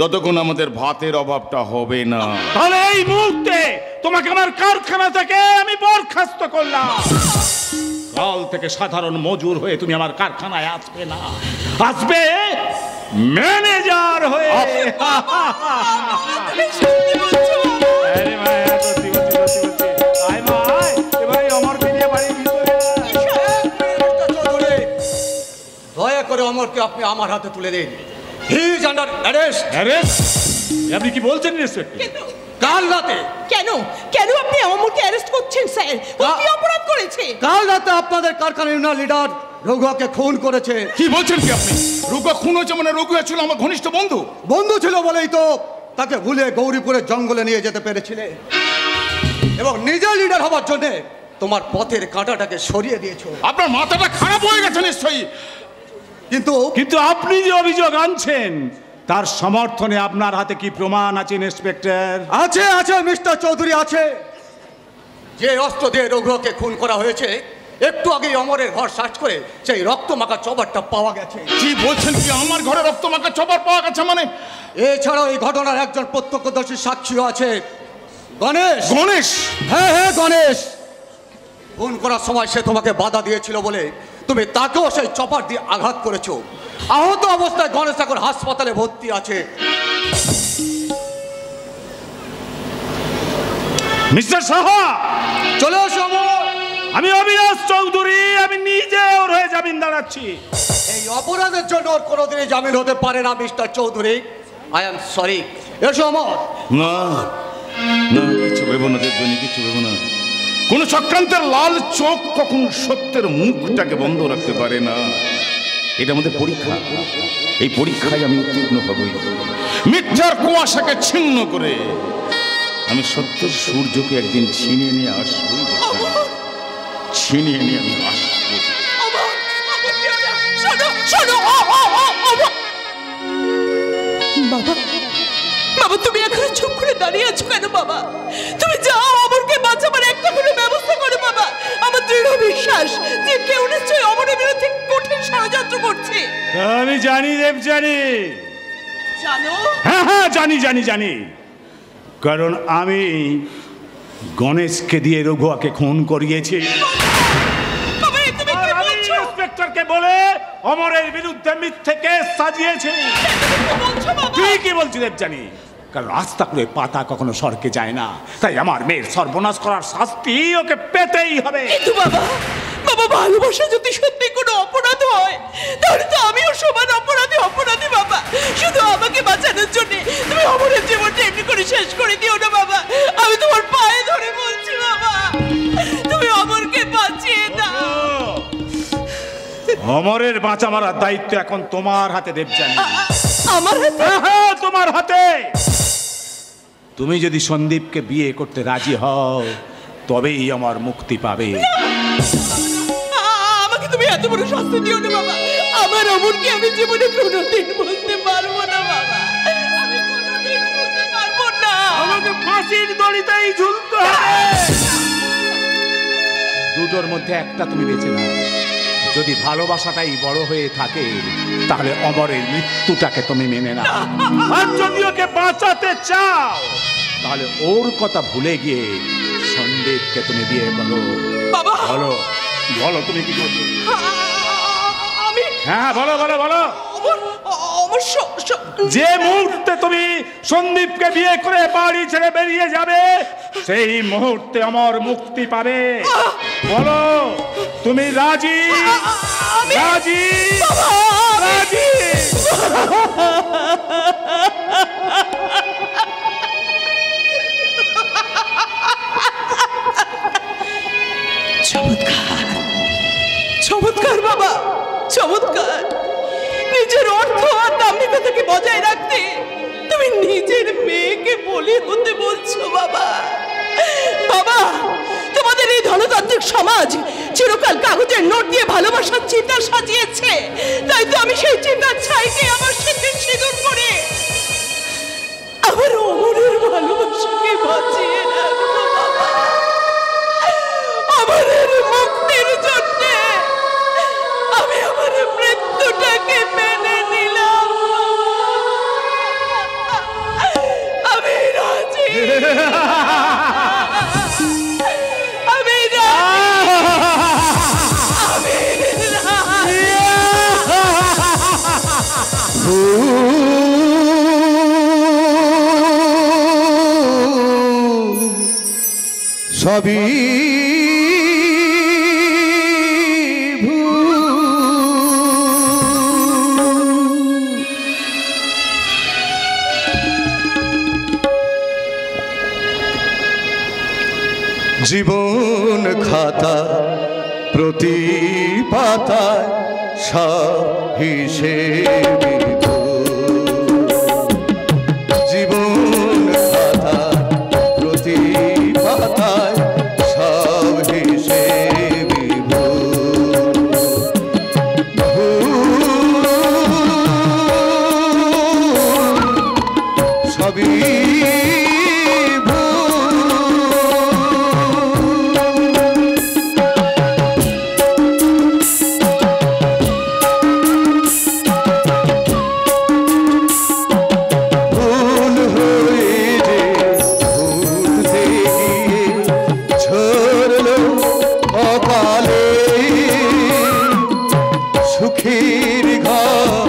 ততক্ষণ আমাদের ভাতের অভাবটা হবে না। তাহলে এই মুহূর্তে তোমাকে আমার কারখানা থেকে আমি বরখাস্ত করলাম। কাল থেকে সাধারণ মজুর হয়ে তুমি আমার কারখানায় আসবে না, আসবে ম্যানেজার হয়ে। আরে মায়া, সত্যি বলছি। আয় মা, আয়। এবারে অমর বেরিয়ে বাড়ির ভিতরে আয়। দয়া করে অমরকে আপনি আমার হাতে তুলে দিন। He is under arrest. Arrest? আপনি কি বলছেন ইন্সপেক্টর? কাল রাতে। কেন আপনি অমরকে অ্যারেস্ট করছেন স্যার? ও কি অপরাধ করেছে? কাল রাতে আপনাদের কারখানার ইউনিয়ন লিডার রঘুয়াকে খুন করেছে। কি বলছেন কি আপনি? রঘুয়া খুন হয়েছে মানে রঘুয়া ছিল আমার ঘনিষ্ঠ বন্ধু। বন্ধু ছিল বলেই তো তাকে ভুলে গৌরীপুরের জঙ্গলে নিয়ে যেতে পেরেছিলে, এবং নিজের লিডার হবার জন্য তোমার পথের কাঁটাটাকে সরিয়ে দিয়েছো। আপনার মাথাটা খারাপ হয়ে গেছে নিশ্চয়ই। কিন্তু আপনি যে অভিযোগ আনছেন তার সমর্থনে আপনার হাতে কি প্রমাণ আছে ইন্সপেক্টর? আছে মিস্টার চৌধুরী, আছে। যে অস্ত্র দিয়ে রঘুয়াকে খুন করা হয়েছে, একটু আগে অমরের ঘর সার্চ করে সেই রক্ত মাখা চপারটা পাওয়া গেছে। কি বলছেন কি? আমার ঘরে রক্ত মাখা চপার পাওয়া গেছে মানে? এছাড়াও এই ঘটনার একজন প্রত্যক্ষদর্শী সাক্ষীও আছে, গণেশ। গণেশ? হ্যাঁ গণেশ। খুন করার সময় সে তোমাকে বাধা দিয়েছিল বলে তুমি তাকেও সেই চপার দিয়ে আঘাত করেছো। আহত অবস্থায় গণেশ এখন হাসপাতালে ভর্তি আছে। মিস্টার সাহা, চলে এসো। আমি অবিনাশ চৌধুরী, আমি নিজে ওর হয়ে জামিন দাঁড়াচ্ছি। এই অপরাধের জন্য ওর কোনোদিনই জামিন হতে পারে না mister Chowdhury. I am sorry. এসো অমর। না না, কিছু ভেবো না দেবযানী, কিছু ভেবো না। কোন চক্রান্তের লাল চোখ কখনো সত্যের মুখটাকে বন্ধ রাখতে পারে না। এটা আমাদের পরীক্ষা। এই পরীক্ষায় আমি উত্তীর্ণ হবই। মিথ্যার কুয়াশাকে ছিন্ন করে আমি সত্যের সূর্যকে একদিন ছিনিয়ে নিয়ে আসবো। ছিনিয়ে নিয়ে আমি আসবো। বাবা, তুমি এখনো চুপ করে দাঁড়িয়ে আছো কেন বাবা? তুমি যাও, অমরকে বাঁচাবার একটা করে ব্যবস্থা করো বাবা। আমার দৃঢ় বিশ্বাস যে কেউ নিশ্চয়ই অমরের বিরুদ্ধে কঠিন ষড়যন্ত্র করছে। আমি জানি দেবযানী। জানো? হ্যাঁ জানি, কারণ আমি গণেশকে দিয়ে রঘুয়াকে খুন করিয়েছি। ইন্সপেক্টরকে বলে অমরের বিরুদ্ধে মিথ্যে কেস সাজিয়েছি। কি বলছি দেবযানী? কারণ রাস্তা করে পাতা কখনো সরকে যায় না, তাই আমার মেয়ের সর্বনাশ করার শাস্তি ওকে পেতেই হবে। কিন্তু বাবা, ভালোবাসা যদি সত্যি কোনো অপরাধ হয়, তাহলে তো আমিও সমান অপরাধী বাবা। শুধু আমাকে বাঁচানোর জন্য তুমি অমরের জীবনটা এমনি করে শেষ করে দিও না বাবা। আমি তোমার পায়ে ধরে বলছি বাবা, তুমি অমরকে বাঁচিয়ে অমরের বাঁচা মারার দায়িত্ব এখন তোমার হাতে দেবযানী। আমার হাতে? হ্যাঁ, তোমার হাতে। তুমি যদি সন্দীপকে বিয়ে করতে রাজি হও তবেই আমার মুক্তি পাবে। আমাকে তুমি এত বড় শাস্তি দিও না বাবা। আমার অমরকে আমি জীবনে কোনোদিন বলতে পারবো না বাবা। আমি কোনোদিন বলতে পারবো না। আমাকে ফাঁসির দড়িতেই ঝুলতে হবে। দুটোর মধ্যে একটা তুমি বেছে নাও। যদি ভালোবাসাটাই বড় হয়ে থাকে তাহলে অমরের মৃত্যুটাকে তুমি মেনে নাও, আর যদি ওকে বাঁচাতে চাও তাহলে ওর কথা ভুলে গিয়ে সন্দীপকে তুমি বিয়ে করো। বাবা বলো বলো তুমি কি করবে? আমি হ্যাঁ বলো বলো বলো। অমর যে মুহূর্তে তুমি সন্দীপকে বিয়ে করে বাড়ি ছেড়ে বেরিয়ে যাবে সেই মুহূর্তে আমার মুক্তি পাবে। বলো তুমি রাজি? রাজি? রাজি? চমৎকার চমৎকার বাবা, চমৎকার। নিজের অর্থ আর দাম্ভিকতাকে বজায় রাখতে তুমি নিজের মেয়েকে বলি হতে বলছো বাবা। বাবা, তোমাদের এই ধনতান্ত্রিক সমাজ চিরকাল কাগজের নোট দিয়ে ভালোবাসার চিন্তা সাজিয়েছে, তাই তো আমি সেই চিন্তার ছাইকে আমার সাথে সিঁদুর করে আমার অমরের ভালোবাসাকে বাঁচিয়ে রাখবো বাবা। আমাদের মুক্তির জন্য আমি আমার মৃত্যুটাকে মেনে নিলাম। আমি রাজি। আমি সবই জীবন খাতা প্রতি পাতায় সব হিসেবে জীবন খাতা প্রতি পাতায় সব হিসেবে সবই সুখের ঘর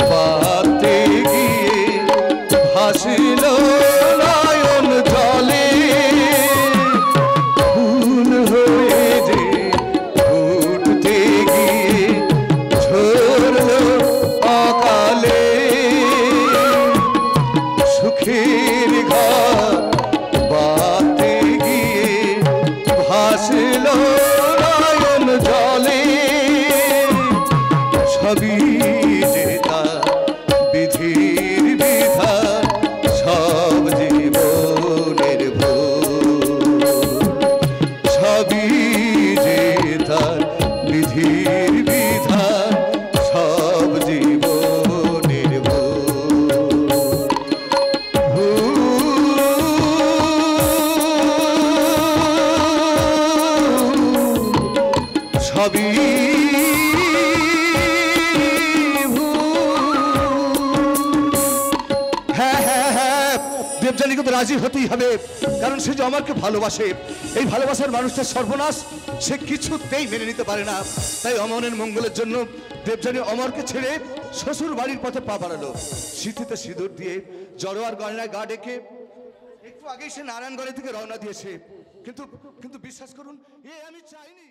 পাতে গিয়ে ভাসিল নয়ন জলে ফুল হয়ে যে ফুটতে গিয়ে ঝরল অকালে সুখের ঘর পাতে গিয়ে ভাসিল নয়ন জলে সবই যেটা বিধির বিধান সব জীবনের ভুল সবই যেটা বিধির বিধান সব জীবনের ভুল সবই দেবযানীকে তো রাজি হতেই হবে, কারণ সে যে অমরকে ভালোবাসে। এই ভালোবাসার মানুষটার সর্বনাশ সে কিছুতেই মেনে নিতে পারে না। তাই অমরের মঙ্গলের জন্য দেবযানী অমরকে ছেড়ে শ্বশুর বাড়ির পথে পা বাড়ালো। সিঁথিতে সিঁদুর দিয়ে জড়োয়ার গয়নায় গা ডেকে একটু আগেই সে নারায়ণগড়ে থেকে রওনা দিয়েছে। কিন্তু বিশ্বাস করুন, এ আমি চাইনি।